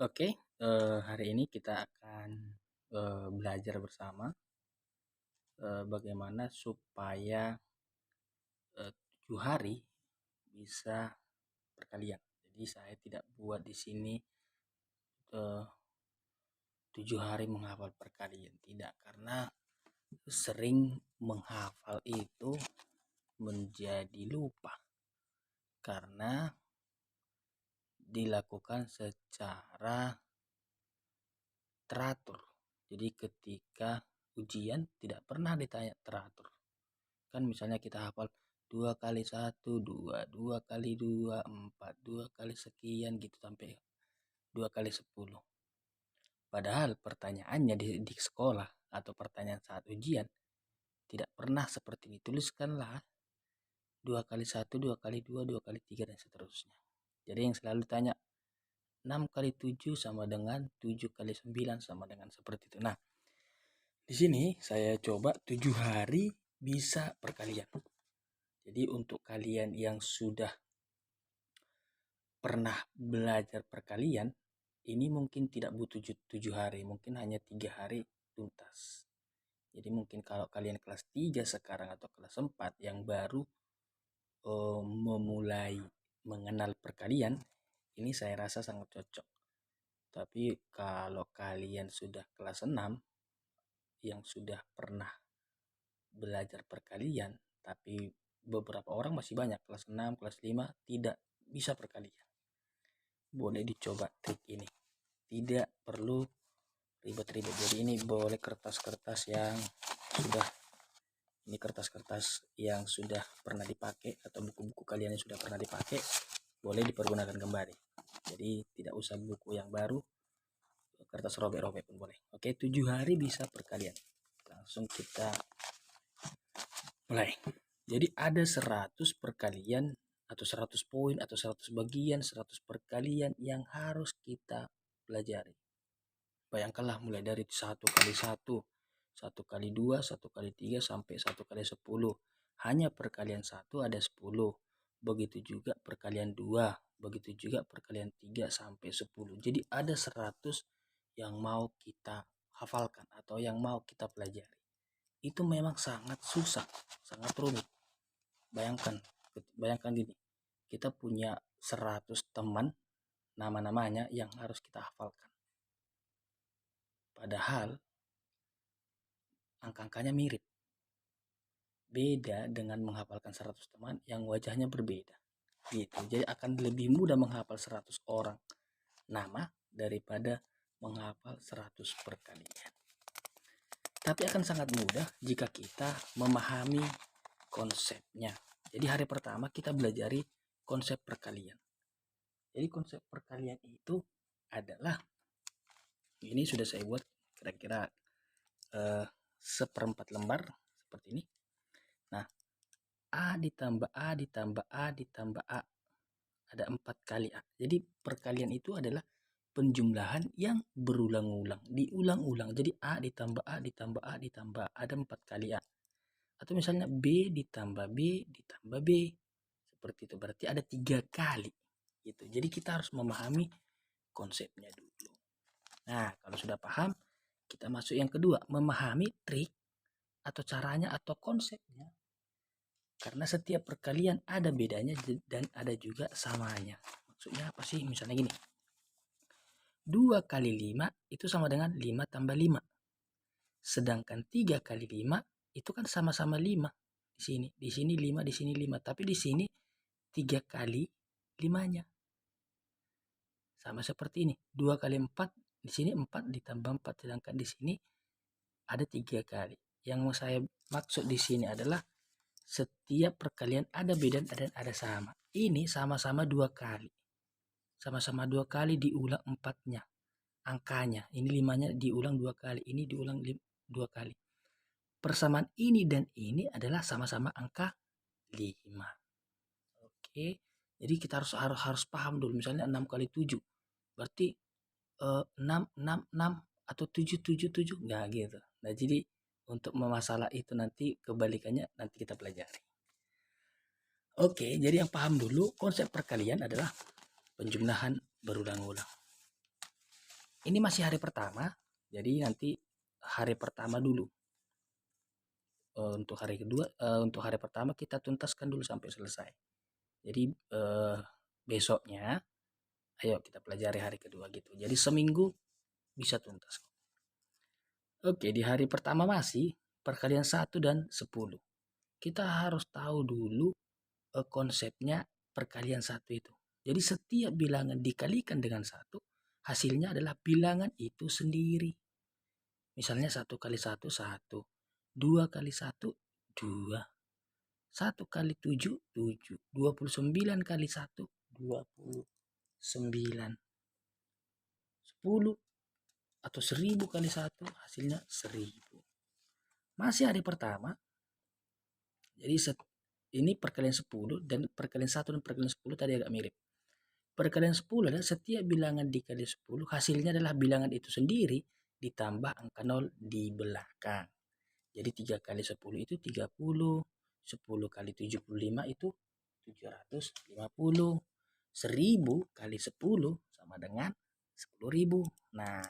Oke, hari ini kita akan belajar bersama bagaimana supaya 7 hari bisa perkalian. Jadi saya tidak buat di sini eh, 7 hari menghafal perkalian, tidak, karena sering menghafal itu menjadi lupa karena dilakukan secara teratur. Jadi ketika ujian tidak pernah ditanya teratur. Kan misalnya kita hafal 2 kali 1 2 2 kali 2 4 2 kali sekian gitu sampai 2 kali 10. Padahal pertanyaannya di sekolah atau pertanyaan saat ujian tidak pernah seperti dituliskanlah 2 kali 1 2 kali 2 2 kali 3 dan seterusnya. Jadi yang selalu tanya 6 kali 7 sama dengan 7 kali 9 sama dengan seperti itu. Nah, di sini saya coba 7 hari bisa perkalian. Jadi untuk kalian yang sudah pernah belajar perkalian, ini mungkin tidak butuh 7 hari, mungkin hanya 3 hari tuntas. Jadi mungkin kalau kalian kelas 3 sekarang atau kelas 4 yang baru memulai mengenal perkalian, ini saya rasa sangat cocok. Tapi kalau kalian sudah kelas 6 yang sudah pernah belajar perkalian, tapi beberapa orang masih banyak kelas 6, kelas 5 tidak bisa perkalian. Boleh dicoba trik ini. Tidak perlu ribet-ribet. Jadi ini boleh kertas-kertas yang sudah pernah dipakai atau buku-buku kalian yang sudah pernah dipakai boleh dipergunakan kembali. Jadi tidak usah buku yang baru, kertas robek-robek pun boleh. Oke, 7 hari bisa perkalian. Langsung kita mulai. Jadi ada 100 perkalian atau 100 poin atau 100 bagian, 100 perkalian yang harus kita pelajari. Bayangkanlah mulai dari 1 kali 1, 1 kali 2, 1 kali 3 sampai 1 kali 10. Hanya perkalian 1 ada 10. Begitu juga perkalian 2, begitu juga perkalian 3 sampai 10. Jadi ada 100 yang mau kita hafalkan atau yang mau kita pelajari. Itu memang sangat susah, sangat rumit. Bayangkan gini, kita punya 100 teman, nama-namanya yang harus kita hafalkan. Padahal angka-angkanya mirip. Beda dengan menghafalkan 100 teman yang wajahnya berbeda. Gitu. Jadi akan lebih mudah menghafal 100 orang nama daripada menghafal 100 perkalian. Tapi akan sangat mudah jika kita memahami konsepnya. Jadi hari pertama kita belajar konsep perkalian. Jadi konsep perkalian itu adalah, ini sudah saya buat kira-kira seperempat lembar seperti ini. Nah, A ditambah A ditambah A ditambah A. Ada 4 kali A. Jadi perkalian itu adalah penjumlahan yang berulang-ulang. Diulang-ulang. Jadi A ditambah A ditambah A ditambah A. Ada 4 kali A. Atau misalnya B ditambah B ditambah B. Seperti itu. Berarti ada 3 kali. Gitu. Jadi kita harus memahami konsepnya dulu. Nah, kalau sudah paham, kita masuk yang kedua. Memahami trik atau caranya atau konsepnya. Karena setiap perkalian ada bedanya dan ada juga samanya. Maksudnya apa sih? Misalnya gini. 2 kali 5 itu sama dengan 5 tambah 5. Sedangkan 3 kali 5 itu kan sama-sama 5. Di sini 5, di sini 5. Tapi di sini 3 kali 5-nya. Sama seperti ini. 2 kali 4, di sini 4 ditambah 4. Sedangkan di sini ada 3 kali. Yang mau saya maksud di sini adalah setiap perkalian ada beda dan ada sama. Ini sama-sama 2 kali. Sama-sama 2 kali diulang 4-nya. Angkanya. Ini 5-nya diulang 2 kali. Ini diulang 2 kali. Persamaan ini dan ini adalah sama-sama angka 5. Oke. Jadi kita harus paham dulu. Misalnya 6 kali 7. Berarti 6, 6, 6 atau 7, 7, 7. Nggak gitu. Nah, jadi untuk masalah itu nanti kebalikannya nanti kita pelajari. Oke, jadi yang paham dulu konsep perkalian adalah penjumlahan berulang-ulang. Ini masih hari pertama, jadi nanti hari pertama dulu. Untuk hari kedua, untuk hari pertama kita tuntaskan dulu sampai selesai. Jadi besoknya, ayo kita pelajari hari kedua gitu. Jadi seminggu bisa tuntas. Oke, di hari pertama masih perkalian 1 dan 10. Kita harus tahu dulu konsepnya perkalian 1 itu. Jadi setiap bilangan dikalikan dengan 1, hasilnya adalah bilangan itu sendiri. Misalnya 1 kali 1, 1. 2 kali 1, 2. 1 kali 7, 7. 29 kali 1, 29. 10 atau 1000 kali 1, hasilnya 1000. Masih hari pertama, jadi ini perkalian 10 dan perkalian 1 dan perkalian 10 tadi agak mirip. Perkalian 10 adalah setiap bilangan dikali 10, hasilnya adalah bilangan itu sendiri ditambah angka 0 di belakang. Jadi 3 kali 10 itu 30, 10 kali 75 itu 750, 1000 kali 10 sama dengan 10.000. Nah,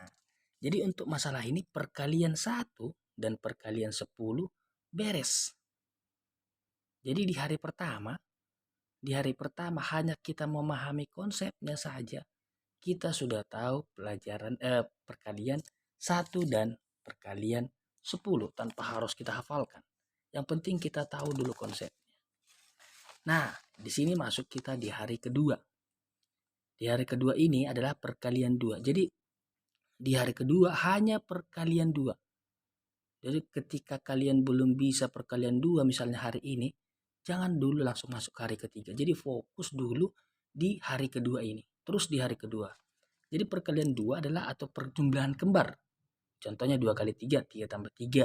jadi untuk masalah ini perkalian 1 dan perkalian 10 beres. Jadi di hari pertama hanya kita memahami konsepnya saja. Kita sudah tahu pelajaran perkalian 1 dan perkalian 10 tanpa harus kita hafalkan. Yang penting kita tahu dulu konsepnya. Nah, di sini masuk kita di hari kedua. Di hari kedua ini adalah perkalian 2. Jadi di hari kedua hanya perkalian 2. Jadi ketika kalian belum bisa perkalian 2 misalnya hari ini, jangan dulu langsung masuk ke hari ketiga. Jadi fokus dulu di hari kedua ini. Terus di hari kedua. Jadi perkalian 2 adalah atau perjumlahan kembar. Contohnya 2 kali 3, 3 tambah 3.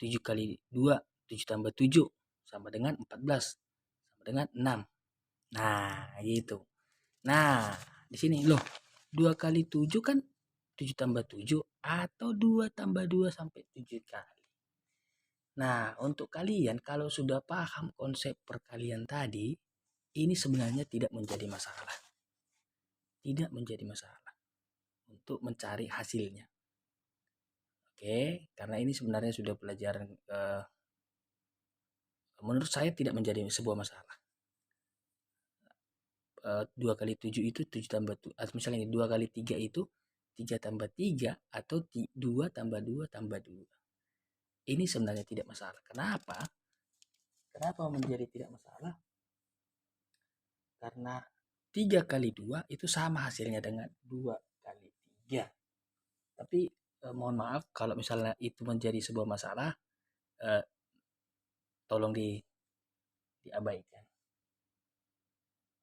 7 kali 2, 7 tambah 7. Sama dengan 14. Sama dengan 6. Nah, gitu. Nah, di sini loh. 2 kali 7 kan 7 tambah 7 atau 2 tambah 2 sampai 7 kali. Nah, untuk kalian kalau sudah paham konsep perkalian tadi, ini sebenarnya tidak menjadi masalah. Tidak menjadi masalah untuk mencari hasilnya. Oke, karena ini sebenarnya sudah pelajaran menurut saya tidak menjadi sebuah masalah. 2 kali 7 itu 7 tambah misalnya 2 kali 3 itu 3 tambah 3 atau 2 tambah 2 tambah 2. Ini sebenarnya tidak masalah. Kenapa? Kenapa menjadi tidak masalah? Karena 3 kali 2 itu sama hasilnya dengan 2 kali 3. Tapi mohon maaf kalau misalnya itu menjadi sebuah masalah, tolong diabaikan.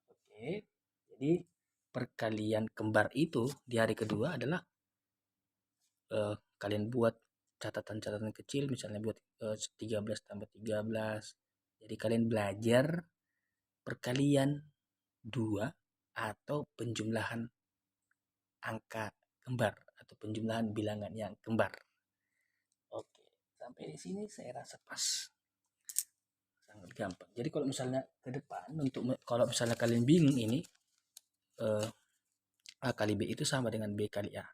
Oke, jadi perkalian kembar itu di hari kedua adalah kalian buat catatan-catatan kecil, misalnya buat 13 tambah 13. Jadi kalian belajar perkalian 2 atau penjumlahan angka kembar atau penjumlahan bilangan yang kembar. Oke, sampai di sini saya rasa pas. Sangat gampang. Jadi kalau misalnya ke depan kalau misalnya kalian bingung ini A kali B itu sama dengan B kali A.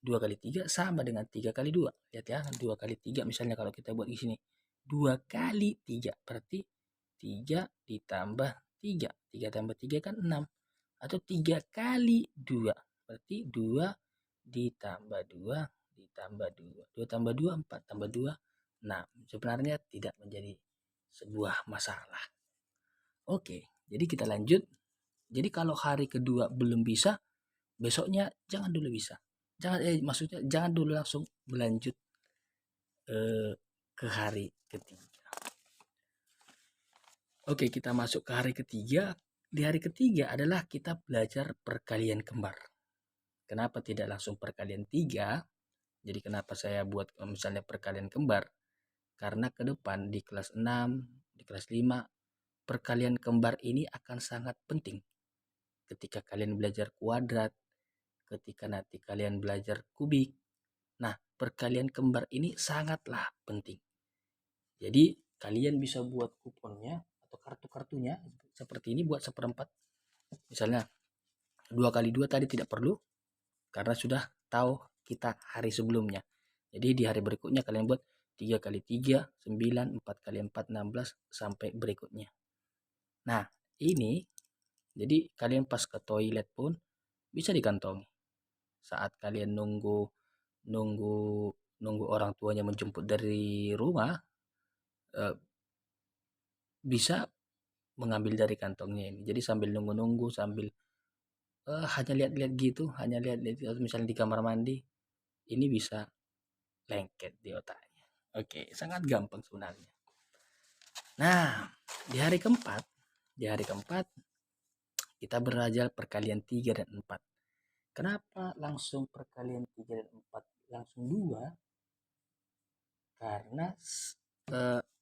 2 kali 3 sama dengan 3 kali 2. Lihat ya, 2 kali 3 misalnya kalau kita buat di sini. 2 kali 3 berarti 3 ditambah 3. 3 tambah 3 kan 6. Atau 3 kali 2 berarti 2 ditambah 2 ditambah 2. 2 tambah 2 4 tambah 2 6. Sebenarnya tidak menjadi sebuah masalah. Oke, jadi kita lanjut. Jadi kalau hari kedua belum bisa, besoknya jangan dulu bisa. Maksudnya jangan dulu langsung berlanjut ke hari ketiga. Oke, kita masuk ke hari ketiga. Di hari ketiga adalah kita belajar perkalian kembar. Kenapa tidak langsung perkalian 3? Jadi kenapa saya buat misalnya perkalian kembar? Karena ke depan di kelas 6, di kelas 5, perkalian kembar ini akan sangat penting. Ketika kalian belajar kuadrat, ketika nanti kalian belajar kubik. Nah, perkalian kembar ini sangatlah penting. Jadi, kalian bisa buat kuponnya atau kartu-kartunya seperti ini buat 1/4. Misalnya, 2 kali 2 tadi tidak perlu. karena sudah tahu kita hari sebelumnya. Jadi di hari berikutnya kalian buat 3 kali 3 9, 4 kali 4 16 sampai berikutnya. Nah, ini jadi kalian pas ke toilet pun bisa dikantongi. Saat kalian nunggu nunggu nunggu orang tuanya menjemput dari rumah, eh, bisa mengambil dari kantongnya ini. Jadi sambil nunggu-nunggu, sambil hanya lihat-lihat gitu, hanya lihat-lihat gitu, misalnya di kamar mandi, ini bisa lengket di otaknya. Oke, sangat gampang sebenarnya. Nah, di hari keempat kita belajar perkalian 3 dan 4. Kenapa langsung perkalian 3 dan 4 langsung 2? Karena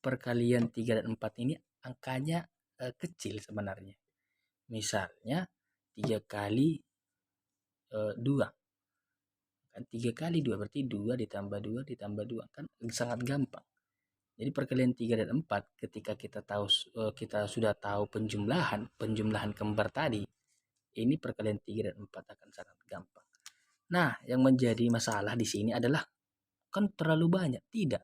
perkalian 3 dan 4 ini angkanya kecil sebenarnya. Misalnya 3 kali 2. Kan 3 kali 2 berarti 2 ditambah 2 ditambah 2. Kan sangat gampang. Jadi perkalian 3 dan 4 ketika kita sudah tahu penjumlahan kembar tadi, ini perkalian 3 dan 4 akan sangat gampang. Nah, yang menjadi masalah di sini adalah kan terlalu banyak. Tidak.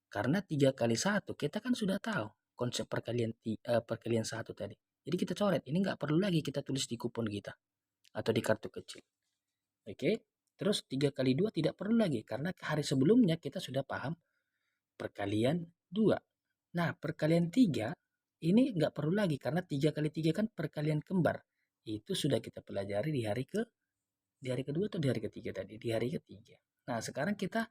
Karena 3 kali 1 kita kan sudah tahu konsep perkalian 1 tadi. Jadi kita coret. Ini nggak perlu lagi kita tulis di kupon kita atau di kartu kecil. Oke. Terus 3 kali 2 tidak perlu lagi karena hari sebelumnya kita sudah paham perkalian 2. Nah, perkalian 3 ini nggak perlu lagi karena 3 kali 3 kan perkalian kembar. Itu sudah kita pelajari di hari kedua atau di hari ketiga tadi? Di hari ketiga. Nah, sekarang kita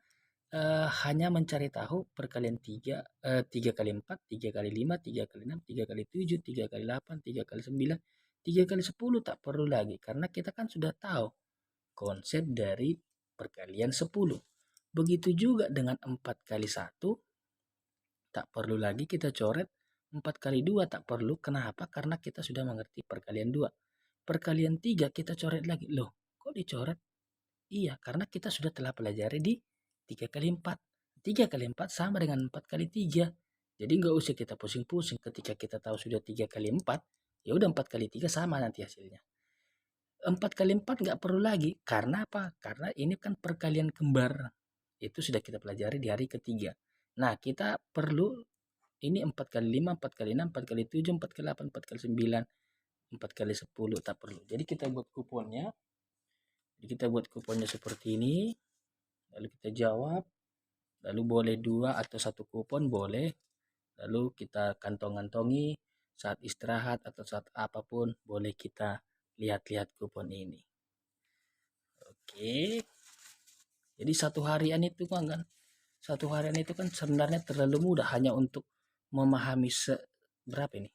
hanya mencari tahu perkalian 3, 3 kali 4, 3 kali 5, 3 kali 6, 3 kali 7, 3 kali 8, 3 kali 9, 3 kali 10 tak perlu lagi karena kita kan sudah tahu konsep dari perkalian 10. Begitu juga dengan 4 kali 1 tak perlu lagi kita coret. 4 kali 2 tak perlu. Kenapa? Karena kita sudah mengerti perkalian 2. Perkalian 3 kita coret lagi. Loh, kok dicoret? Iya, karena kita sudah telah pelajari di 3 kali 4. 3 kali 4 sama dengan 4 kali 3. Jadi nggak usah kita pusing-pusing ketika kita tahu sudah 3 kali 4. Ya udah 4 kali 3 sama nanti hasilnya. 4 kali 4 nggak perlu lagi. Karena apa? Karena ini kan perkalian kembar. Itu sudah kita pelajari di hari ketiga. Nah, kita perlu ini 4 kali 5, 4 kali 6, 4 kali 7, 4 kali 8, 4 kali 9, 4 kali 10 tak perlu. Jadi kita buat kuponnya. Seperti ini. Lalu kita jawab. Lalu boleh 2 atau 1 kupon boleh. Lalu kita kantong-kantongi saat istirahat atau saat apapun boleh kita lihat-lihat kupon ini. Oke. Jadi satu harian itu kan sebenarnya terlalu mudah hanya untuk memahami berapa ini?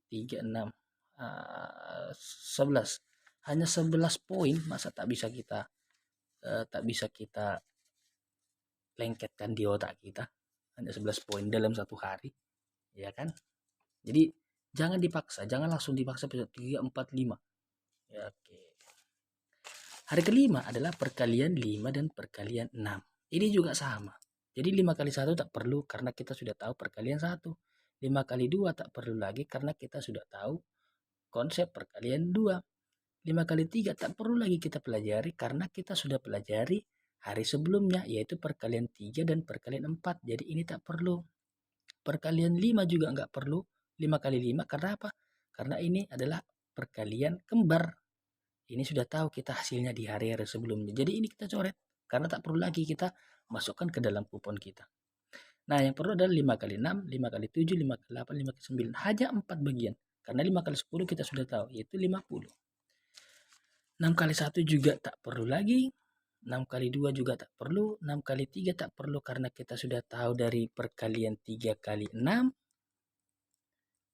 3, 6, 11. Hanya 11 poin, masa tak bisa kita lengketkan di otak kita. Hanya 11 poin dalam satu hari. Ya kan? Jadi jangan dipaksa, jangan langsung dipaksa 3, 4, 5. Ya, oke. Hari kelima adalah perkalian 5 dan perkalian 6. Ini juga sama. Jadi 5 kali 1 tak perlu karena kita sudah tahu perkalian 1. 5 kali 2 tak perlu lagi karena kita sudah tahu konsep perkalian 2. 5 kali 3 tak perlu lagi kita pelajari karena kita sudah pelajari hari sebelumnya yaitu perkalian 3 dan perkalian 4. Jadi ini tak perlu. Perkalian 5 juga nggak perlu. 5 kali 5 karena apa? Karena ini adalah perkalian kembar. Ini sudah tahu kita hasilnya di hari-hari sebelumnya. Jadi ini kita coret. Karena tak perlu lagi kita masukkan ke dalam kupon kita. Nah, yang perlu adalah 5 kali 6, 5 kali 7, 5 kali 8, 5 kali 9. Hanya 4 bagian. Karena 5 kali 10 kita sudah tahu, yaitu 50. 6 kali 1 juga tak perlu lagi. 6 kali 2 juga tak perlu. 6 kali 3 tak perlu karena kita sudah tahu dari perkalian 3 kali 6.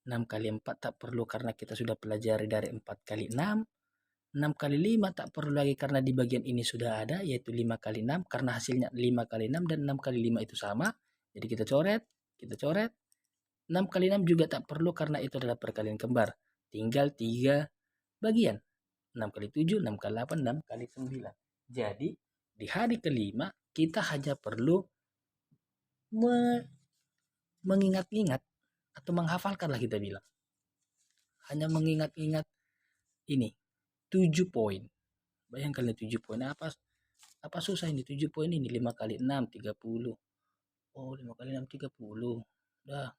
6 kali 4 tak perlu karena kita sudah pelajari dari 4 kali 6. 6 kali 5 tak perlu lagi karena di bagian ini sudah ada yaitu 5 kali 6 karena hasilnya 5 kali 6 dan 6 kali 5 itu sama. Jadi kita coret. 6 kali 6 juga tak perlu karena itu adalah perkalian kembar. Tinggal 3 bagian. 6 kali 7, 6 kali 8, 6 kali 9. Jadi di hari kelima kita hanya perlu mengingat-ingat atau menghafalkan lah kita bilang. Hanya mengingat-ingat ini. 7 poin. Bayangkan 7 poin, apa susah ini 7 poin ini, 5 kali 6 30. Oh 5 kali 6 30. Udah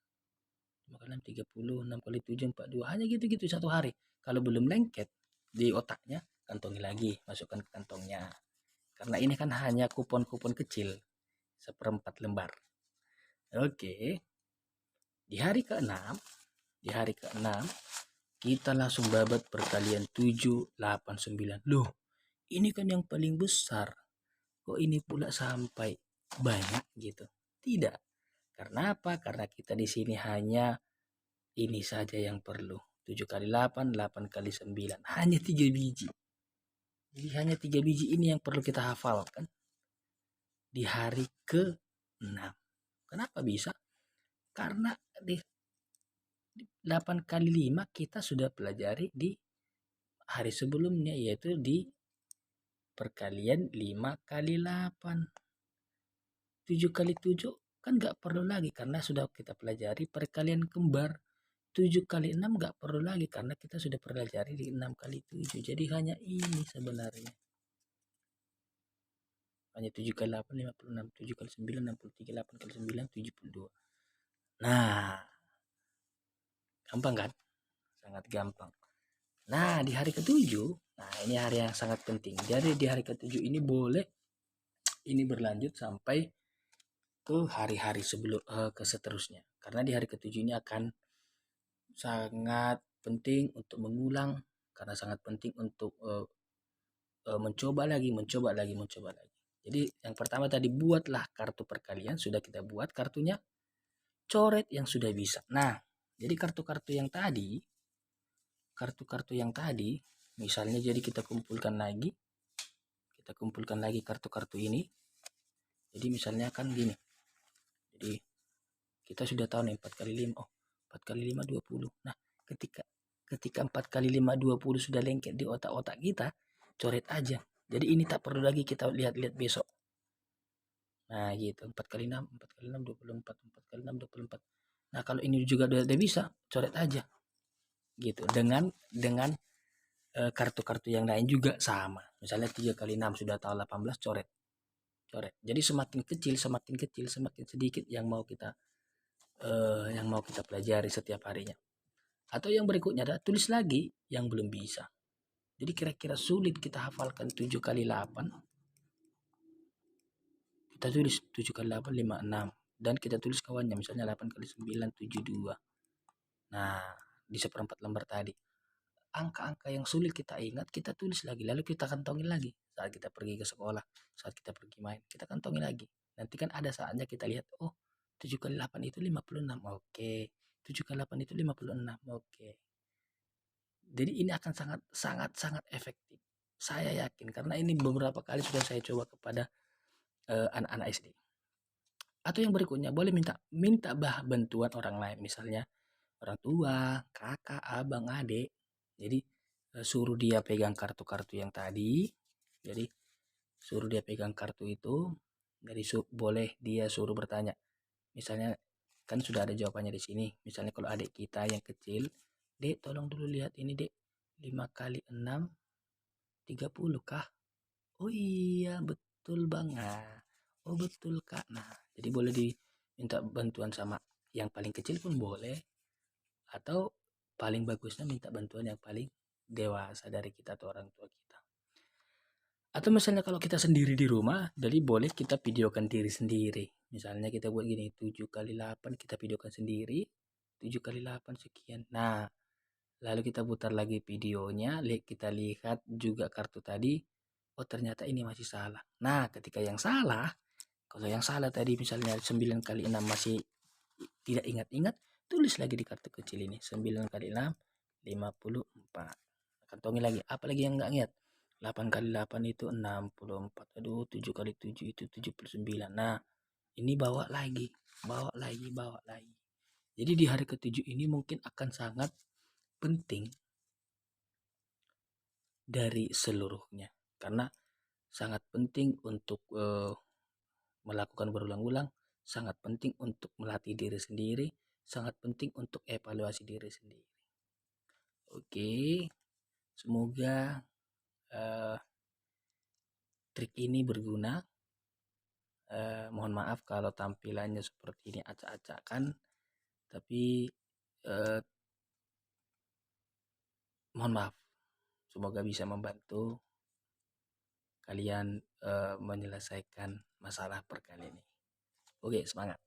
5 kali 6 30, 6 kali 7 42. Hanya gitu-gitu satu hari. Kalau belum lengket di otaknya, kantongi lagi, masukkan ke kantongnya. Karena ini kan hanya kupon-kupon kecil, seperempat lembar. Oke. Di hari ke-6, kita langsung babat perkalian 7, 8, 9. Loh, ini kan yang paling besar. Kok ini pula sampai banyak gitu? Tidak. Karena apa? Karena kita di sini hanya ini saja yang perlu. 7 kali 8, 8 kali 9. Hanya 3 biji. Jadi hanya 3 biji ini yang perlu kita hafalkan di hari ke-6. Kenapa bisa? Karena di 8 kali 5 kita sudah pelajari di hari sebelumnya, yaitu di perkalian 5 kali 8. 7 kali 7 kan nggak perlu lagi karena sudah kita pelajari perkalian kembar. 7 kali 6 nggak perlu lagi karena kita sudah pelajari di 6 kali 7. Jadi hanya ini sebenarnya. Hanya 7 kali 8, 56. 7 kali 9, 63. 8 kali 9, 72. Nah, gampang kan? Sangat gampang. Nah, di hari ke-7, nah ini hari yang sangat penting. Jadi di hari ke-7 ini boleh ini berlanjut sampai ke hari-hari sebelum ke seterusnya. Karena di hari ke-7 ini akan sangat penting untuk mengulang, karena sangat penting untuk mencoba lagi. Jadi yang pertama tadi, buatlah kartu perkalian, sudah kita buat kartunya, coret yang sudah bisa. Nah, jadi kartu-kartu yang tadi, misalnya jadi kita kumpulkan lagi kartu-kartu ini. Jadi misalnya kan gini. Jadi kita sudah tahu nih 4 kali 5. Oh, 4 kali 5 20. Nah, ketika 4 kali 5 20 sudah lengket di otak-otak kita, coret aja. Jadi ini tak perlu lagi kita lihat-lihat besok. Nah, gitu. 4 kali 6, 4 kali 6 24, 4 kali 6 24. Nah, kalau ini juga udah bisa, coret aja. Gitu. Dengan kartu-kartu yang lain juga sama. Misalnya 3 kali 6 sudah tahu 18, coret. Jadi semakin kecil, semakin sedikit yang mau kita pelajari setiap harinya. Atau yang berikutnya adalah tulis lagi yang belum bisa. Jadi kira-kira sulit kita hafalkan 7 kali 8. Kita tulis 7 kali 8 56. Dan kita tulis kawannya, misalnya 8 kali 9 72. Nah, di seperempat lembar tadi. Angka-angka yang sulit kita ingat, kita tulis lagi. Lalu kita kantongin lagi. Saat kita pergi ke sekolah, saat kita pergi main, kita kantongin lagi. Nanti kan ada saatnya kita lihat, oh 7 kali 8 itu 56. Oke. 7 kali 8 itu 56. Oke. Jadi ini akan sangat efektif. Saya yakin karena ini beberapa kali sudah saya coba kepada anak-anak SD. Atau yang berikutnya, boleh minta bantuan orang lain, misalnya orang tua, kakak, abang, adik. Jadi suruh dia pegang kartu-kartu yang tadi. Jadi suruh dia pegang kartu itu. Jadi boleh dia suruh bertanya. Misalnya kan sudah ada jawabannya di sini. Misalnya kalau adik kita yang kecil, Dek, tolong dulu lihat ini, Dek. 5 kali 6 30 kah? Oh iya, betul banget. Oh betul Kak. Nah, jadi boleh diminta bantuan sama yang paling kecil pun boleh. Atau paling bagusnya minta bantuan yang paling dewasa dari kita atau orang tua kita. Atau misalnya kalau kita sendiri di rumah, jadi boleh kita videokan diri sendiri. Misalnya kita buat gini, 7 kali 8 kita videokan sendiri, 7 kali 8 sekian. Nah, lalu kita putar lagi videonya, kita lihat juga kartu tadi, oh ternyata ini masih salah. Nah, ketika yang salah, kalau yang salah tadi misalnya 9 kali 6 masih tidak ingat-ingat, tulis lagi di kartu kecil ini, 9 kali 6, 54. Kantongi lagi, apalagi yang nggak ingat. 8 kali 8 itu 64. Aduh, 7 kali 7 itu 79. Nah, ini bawa lagi. Jadi di hari ke-7 ini mungkin akan sangat penting dari seluruhnya. Karena sangat penting untuk melakukan berulang-ulang, sangat penting untuk melatih diri sendiri, sangat penting untuk evaluasi diri sendiri. Oke, semoga trik ini berguna. Mohon maaf kalau tampilannya seperti ini acak-acakan, tapi mohon maaf. Semoga bisa membantu kalian menyelesaikan masalah perkalian ini. Oke, semangat.